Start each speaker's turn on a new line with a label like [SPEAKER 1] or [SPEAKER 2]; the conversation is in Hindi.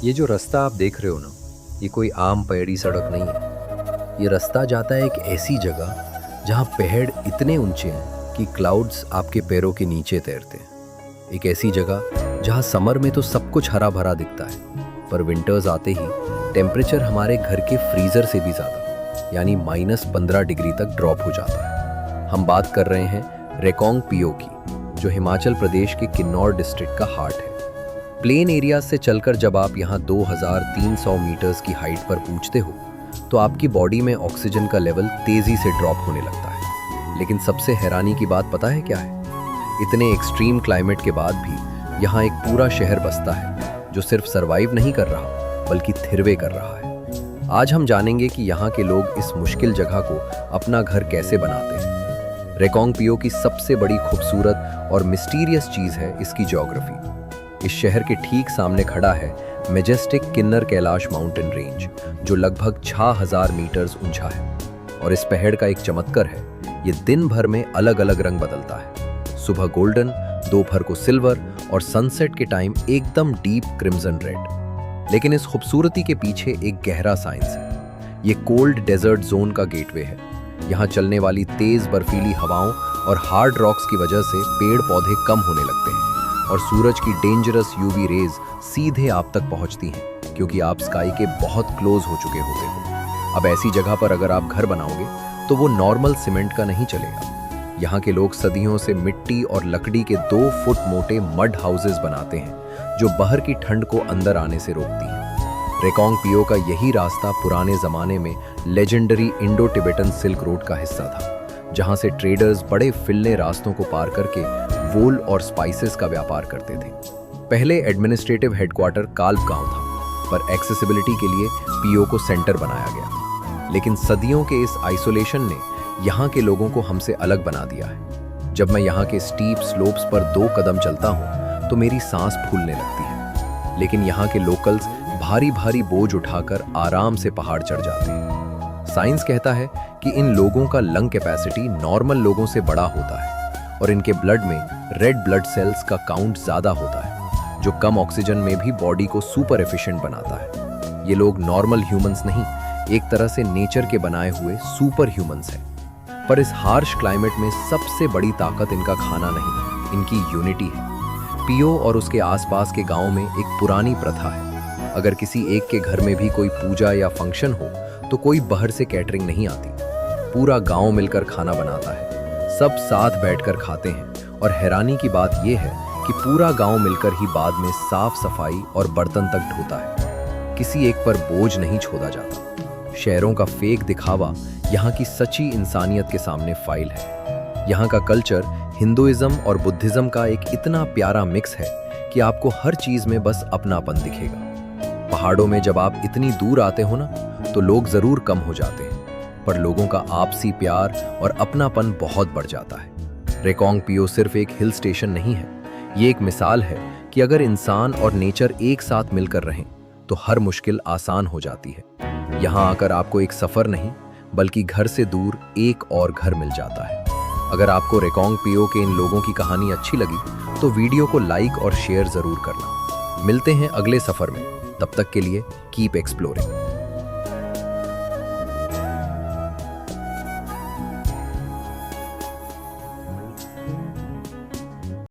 [SPEAKER 1] ये जो रास्ता आप देख रहे हो ना, ये कोई आम पहाड़ी सड़क नहीं है। ये रास्ता जाता है एक ऐसी जगह जहाँ पहाड़ इतने ऊंचे हैं कि क्लाउड्स आपके पैरों के नीचे तैरते हैं। एक ऐसी जगह जहाँ समर में तो सब कुछ हरा भरा दिखता है, पर विंटर्स आते ही टेम्परेचर हमारे घर के फ्रीज़र से भी ज़्यादा यानी -15 डिग्री तक ड्रॉप हो जाता है। हम बात कर रहे हैं रेकोंग पिओ की, जो हिमाचल प्रदेश के किन्नौर डिस्ट्रिक्ट का हार्ट है। प्लेन एरियाज से चलकर जब आप यहाँ 2300 मीटर्स की हाइट पर पहुँचते हो तो आपकी बॉडी में ऑक्सीजन का लेवल तेज़ी से ड्रॉप होने लगता है। लेकिन सबसे हैरानी की बात पता है क्या है? इतने एक्सट्रीम क्लाइमेट के बाद भी यहाँ एक पूरा शहर बसता है जो सिर्फ सर्वाइव नहीं कर रहा बल्कि थिरवे कर रहा है। आज हम जानेंगे कि यहाँ के लोग इस मुश्किल जगह को अपना घर कैसे बनाते हैं। रेकोंग पिओ की सबसे बड़ी खूबसूरत और मिस्टीरियस चीज़ है इसकी ज्योग्राफी। इस शहर के ठीक सामने खड़ा है मेजेस्टिक किन्नर कैलाश माउंटेन रेंज, जो लगभग 6000 मीटर्स ऊंचा है। और इस पहाड़ का एक चमत्कार है, ये दिन भर में अलग अलग रंग बदलता है। सुबह गोल्डन, दोपहर को सिल्वर और सनसेट के टाइम एकदम डीप क्रिम्सन रेड। लेकिन इस खूबसूरती के पीछे एक गहरा साइंस है। ये कोल्ड डेजर्ट जोन का गेटवे है। यहाँ चलने वाली तेज बर्फीली हवाओं और हार्ड रॉक्स की वजह से पेड़ पौधे कम होने लगते हैं और सूरज की डेंजरस यूवी रेज सीधे आप तक पहुंचती हैं, क्योंकि आप स्काई के बहुत क्लोज हो चुके होते हो। अब ऐसी जगह पर अगर आप घर बनाओगे तो वो नॉर्मल सीमेंट का नहीं चलेगा। यहाँ के लोग सदियों से मिट्टी और लकड़ी के 2 फुट मोटे मड हाउसेस बनाते हैं, जो बाहर की ठंड को अंदर आने से रोकती हैं। रेकोंग पिओ का यही रास्ता पुराने ज़माने में legendary Indo Tibetan silk road का हिस्सा था, जहाँ से ट्रेडर्स बड़े फिल्ले रास्तों को पार करके वूल और स्पाइसेस का व्यापार करते थे। पहले एडमिनिस्ट्रेटिव हेडक्वार्टर काल्प गांव था, पर एक्सेसिबिलिटी के लिए पिओ को सेंटर बनाया गया। लेकिन सदियों के इस आइसोलेशन ने यहाँ के लोगों को हमसे अलग बना दिया है। जब मैं यहाँ के स्टीप स्लोप्स पर 2 कदम चलता हूँ तो मेरी सांस फूलने लगती है। लेकिन यहाँ के लोकल्स भारी भारी बोझ उठाकर आराम से पहाड़ चढ़ जाते हैं। साइंस कहता है कि इन लोगों का लंग कैपेसिटी नॉर्मल लोगों से बड़ा होता है और इनके ब्लड में रेड ब्लड सेल्स का काउंट ज़्यादा होता है, जो कम ऑक्सीजन में भी बॉडी को सुपर एफिशिएंट बनाता है। ये लोग नॉर्मल ह्यूमंस नहीं, एक तरह से नेचर के बनाए हुए सुपर ह्यूमंस हैं। पर इस हार्श क्लाइमेट में सबसे बड़ी ताकत इनका खाना नहीं, इनकी यूनिटी है। पिओ और उसके आसपास के गांव में एक पुरानी प्रथा है। अगर किसी एक के घर में भी कोई पूजा या फंक्शन हो तो कोई बाहर से कैटरिंग नहीं आती, पूरा गांव मिलकर खाना बनाता है। सब साथ बैठकर खाते हैं और हैरानी की बात यह है कि पूरा गांव मिलकर ही बाद में साफ सफाई और बर्तन तक धोता है। किसी एक पर बोझ नहीं छोड़ा जाता। शहरों का फेक दिखावा यहाँ की सच्ची इंसानियत के सामने फाइल है। यहाँ का कल्चर हिंदुइज्म और बुद्धिज्म का एक इतना प्यारा मिक्स है कि आपको हर चीज में बस अपनापन दिखेगा। पहाड़ों में जब आप इतनी दूर आते हो ना, तो लोग जरूर कम हो जाते हैं, पर लोगों का आपसी प्यार और अपनापन बहुत बढ़ जाता है। रेकोंग पिओ सिर्फ एक हिल स्टेशन नहीं है, ये एक मिसाल है कि अगर इंसान और नेचर एक साथ मिलकर रहें तो हर मुश्किल आसान हो जाती है। यहाँ आकर आपको एक सफ़र नहीं बल्कि घर से दूर एक और घर मिल जाता है। अगर आपको रेकोंग पिओ के इन लोगों की कहानी अच्छी लगी तो वीडियो को लाइक और शेयर ज़रूर करना। मिलते हैं अगले सफ़र में, तब तक के लिए कीप एक्सप्लोरिंग।